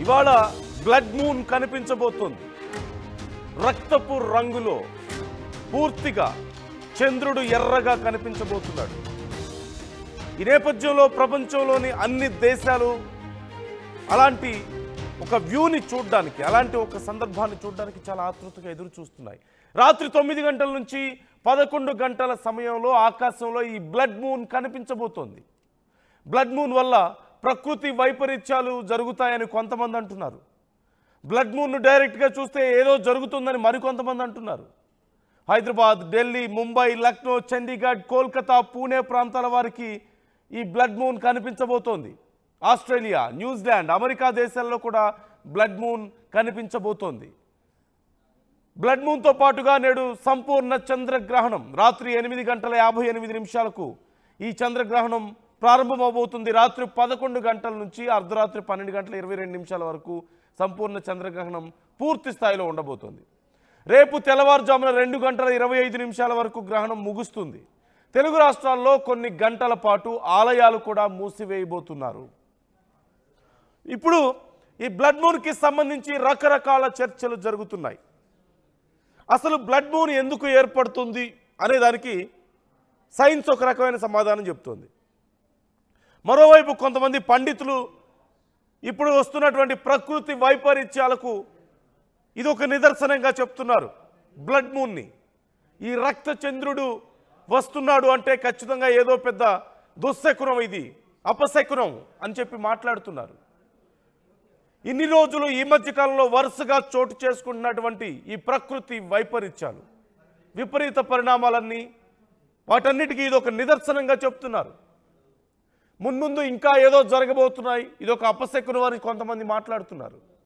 ఇవాళ blood moon కనిపించబోతోంది. రక్తపు రంగులో పూర్తిగా చంద్రుడు ఎర్రగా కనిపించబోతున్నాడు. ఈ నేపథ్యంలో ప్రపంచంలోని అన్ని దేశాలు అలాంటి ఒక వ్యూని చూడడానికి, అలాంటి ఒక సందర్భాన్ని చూడడానికి చాలా ఆతృతగా ఎదురు చూస్తున్నాయి. రాత్రి 9 గంటల నుంచి 11 గంటల సమయంలో ఆకాశంలో ఈ బ్లడ్ మూన్ కనిపించబోతోంది. బ్లడ్ మూన్ వల్ల ప్రకృతి వైపరీత్యాలు జరుగుతాయని కొంతమంది అంటున్నారు. బ్లడ్ మూన్ను డైరెక్ట్గా చూస్తే ఏదో జరుగుతుందని మరికొంతమంది అంటున్నారు. హైదరాబాద్, ఢిల్లీ, ముంబై, లక్నో, చండీగఢ్, కోల్కతా, పూణే ప్రాంతాల వారికి ఈ బ్లడ్ మూన్ కనిపించబోతోంది. ఆస్ట్రేలియా, న్యూజిలాండ్, అమెరికా దేశాల్లో కూడా బ్లడ్ మూన్ కనిపించబోతోంది. బ్లడ్ మూన్తో పాటుగా నేడు సంపూర్ణ చంద్రగ్రహణం రాత్రి 8:58 ఈ చంద్రగ్రహణం ప్రారంభమవబోతుంది. రాత్రి 11 గంటల నుంచి అర్ధరాత్రి 12:22 వరకు సంపూర్ణ చంద్రగ్రహణం పూర్తి స్థాయిలో ఉండబోతోంది. రేపు తెల్లవారుజామున 2:25 వరకు గ్రహణం ముగుస్తుంది. తెలుగు రాష్ట్రాల్లో కొన్ని గంటల పాటు ఆలయాలు కూడా మూసివేయబోతున్నారు. ఇప్పుడు ఈ బ్లడ్ మూన్కి సంబంధించి రకరకాల చర్చలు జరుగుతున్నాయి. అసలు బ్లడ్ మూన్ ఎందుకు ఏర్పడుతుంది అనే దానికి సైన్స్ ఒక రకమైన సమాధానం చెప్తుంది. మరోవైపు కొంతమంది పండితులు ఇప్పుడు వస్తున్నటువంటి ప్రకృతి వైపరీత్యాలకు ఇది ఒక నిదర్శనంగా చెప్తున్నారు. బ్లడ్ మూన్ని, ఈ రక్త చంద్రుడు వస్తున్నాడు అంటే ఖచ్చితంగా ఏదో పెద్ద దుశ్శకునం, ఇది అపశకునం అని చెప్పి మాట్లాడుతున్నారు. ఇన్ని రోజులు ఈ మధ్యకాలంలో వరుసగా చోటు చేసుకుంటున్నటువంటి ఈ ప్రకృతి వైపరీత్యాలు, విపరీత పరిణామాలన్నీ, వాటన్నిటికీ ఇది ఒక నిదర్శనంగా చెప్తున్నారు. మున్ముందు ఇంకా ఏదో జరగబోతున్నాయి, ఇదొక అపశకునం అని కొంతమంది మాట్లాడుతున్నారు.